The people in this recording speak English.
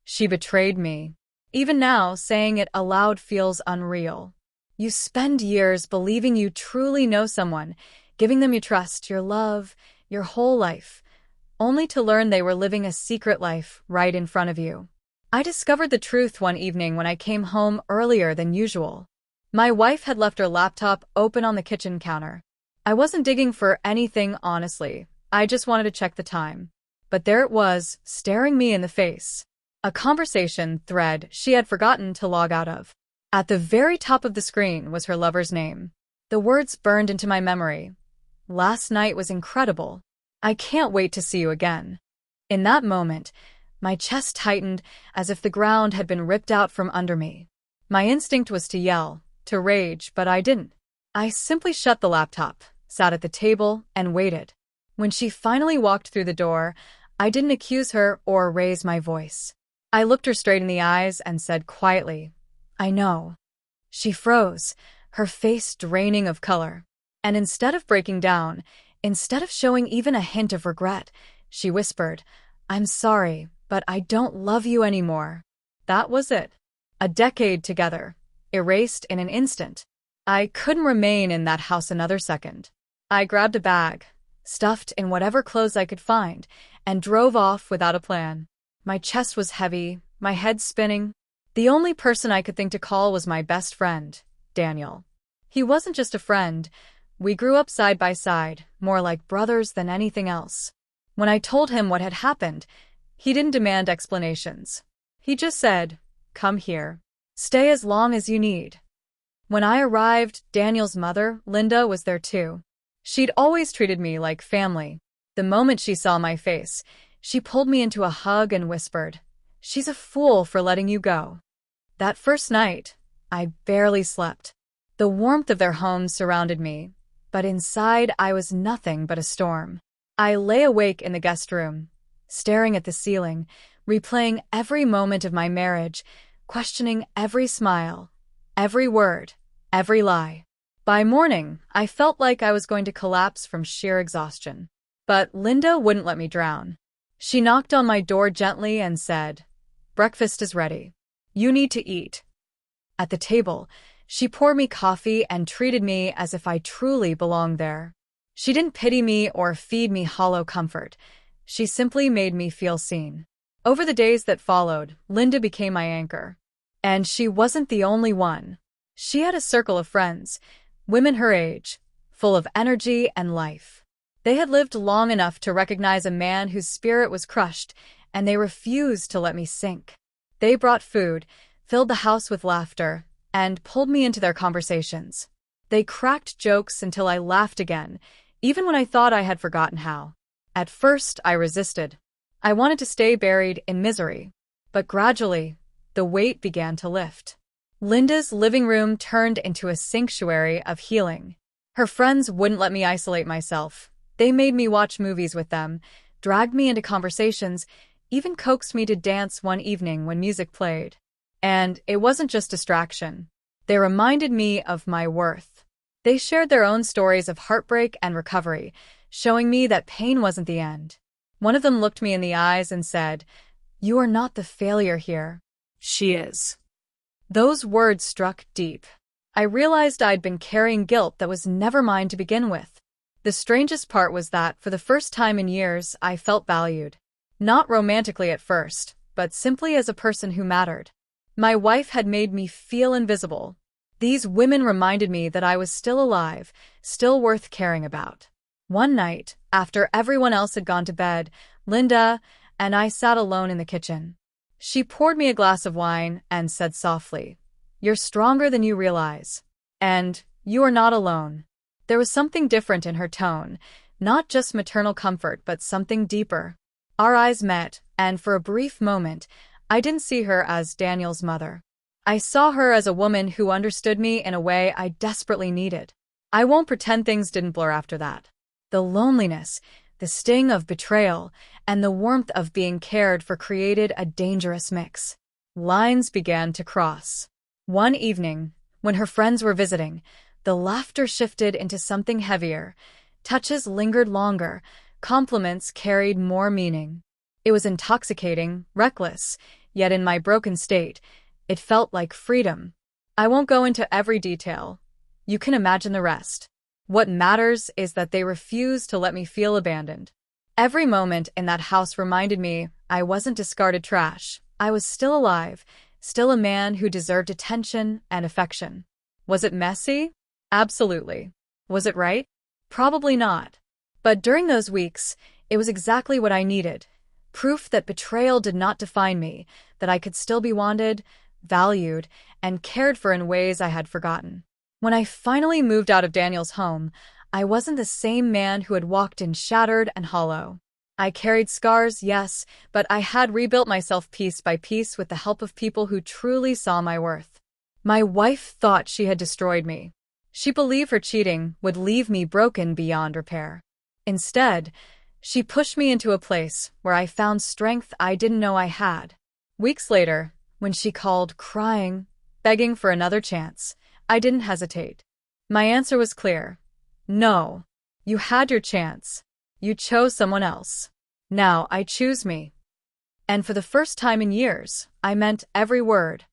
She betrayed me. Even now, saying it aloud feels unreal. You spend years believing you truly know someone, giving them your trust, your love, your whole life, only to learn they were living a secret life right in front of you. I discovered the truth one evening when I came home earlier than usual. My wife had left her laptop open on the kitchen counter. I wasn't digging for anything, honestly. I just wanted to check the time. But there it was, staring me in the face. A conversation thread she had forgotten to log out of. At the very top of the screen was her lover's name. The words burned into my memory. Last night was incredible. I can't wait to see you again. In that moment, my chest tightened as if the ground had been ripped out from under me. My instinct was to yell, to rage, but I didn't. I simply shut the laptop, sat at the table, and waited. When she finally walked through the door, I didn't accuse her or raise my voice. I looked her straight in the eyes and said quietly, "I know." She froze, her face draining of color. And instead of breaking down, instead of showing even a hint of regret, she whispered, "I'm sorry, but I don't love you anymore." That was it. A decade together, erased in an instant. I couldn't remain in that house another second. I grabbed a bag, stuffed in whatever clothes I could find, and drove off without a plan. My chest was heavy, my head spinning. The only person I could think to call was my best friend, Daniel. He wasn't just a friend. We grew up side by side, more like brothers than anything else. When I told him what had happened, he didn't demand explanations. He just said, "Come here. Stay as long as you need." When I arrived, Daniel's mother, Linda, was there too. She'd always treated me like family. The moment she saw my face, she pulled me into a hug and whispered, "She's a fool for letting you go." That first night, I barely slept. The warmth of their home surrounded me, but inside I was nothing but a storm. I lay awake in the guest room, staring at the ceiling, replaying every moment of my marriage, questioning every smile, every word, every lie. By morning, I felt like I was going to collapse from sheer exhaustion. But Linda wouldn't let me drown. She knocked on my door gently and said, "Breakfast is ready. You need to eat." At the table, she poured me coffee and treated me as if I truly belonged there. She didn't pity me or feed me hollow comfort. She simply made me feel seen. Over the days that followed, Linda became my anchor. And she wasn't the only one. She had a circle of friends, women her age, full of energy and life. They had lived long enough to recognize a man whose spirit was crushed, and they refused to let me sink. They brought food, filled the house with laughter, and pulled me into their conversations. They cracked jokes until I laughed again, even when I thought I had forgotten how. At first, I resisted. I wanted to stay buried in misery. But gradually, the weight began to lift. Linda's living room turned into a sanctuary of healing. Her friends wouldn't let me isolate myself. They made me watch movies with them, dragged me into conversations, even coaxed me to dance one evening when music played. And it wasn't just distraction. They reminded me of my worth. They shared their own stories of heartbreak and recovery, showing me that pain wasn't the end. One of them looked me in the eyes and said, "You are not the failure here. She is." Those words struck deep. I realized I'd been carrying guilt that was never mine to begin with. The strangest part was that, for the first time in years, I felt valued. Not romantically at first, but simply as a person who mattered. My wife had made me feel invisible. These women reminded me that I was still alive, still worth caring about. One night, after everyone else had gone to bed, Linda and I sat alone in the kitchen. She poured me a glass of wine and said softly, "You're stronger than you realize. And you are not alone." There was something different in her tone, not just maternal comfort, but something deeper. Our eyes met, and for a brief moment, I didn't see her as Daniel's mother. I saw her as a woman who understood me in a way I desperately needed. I won't pretend things didn't blur after that. The loneliness, the sting of betrayal, and the warmth of being cared for created a dangerous mix. Lines began to cross. One evening, when her friends were visiting, the laughter shifted into something heavier. Touches lingered longer. Compliments carried more meaning. It was intoxicating, reckless, Yet in my broken state, it felt like freedom. I won't go into every detail. You can imagine the rest. What matters is that they refused to let me feel abandoned. Every moment in that house reminded me I wasn't discarded trash. I was still alive, still a man who deserved attention and affection. Was it messy? Absolutely. Was it right? Probably not. But during those weeks, it was exactly what I needed. Proof that betrayal did not define me, that I could still be wanted, valued, and cared for in ways I had forgotten. When I finally moved out of Daniel's home, I wasn't the same man who had walked in shattered and hollow. I carried scars, yes, but I had rebuilt myself piece by piece with the help of people who truly saw my worth. My wife thought she had destroyed me. She believed her cheating would leave me broken beyond repair. Instead, she pushed me into a place where I found strength I didn't know I had. Weeks later, when she called, crying, begging for another chance, I didn't hesitate. My answer was clear. No. You had your chance. You chose someone else. Now I choose me. And for the first time in years, I meant every word.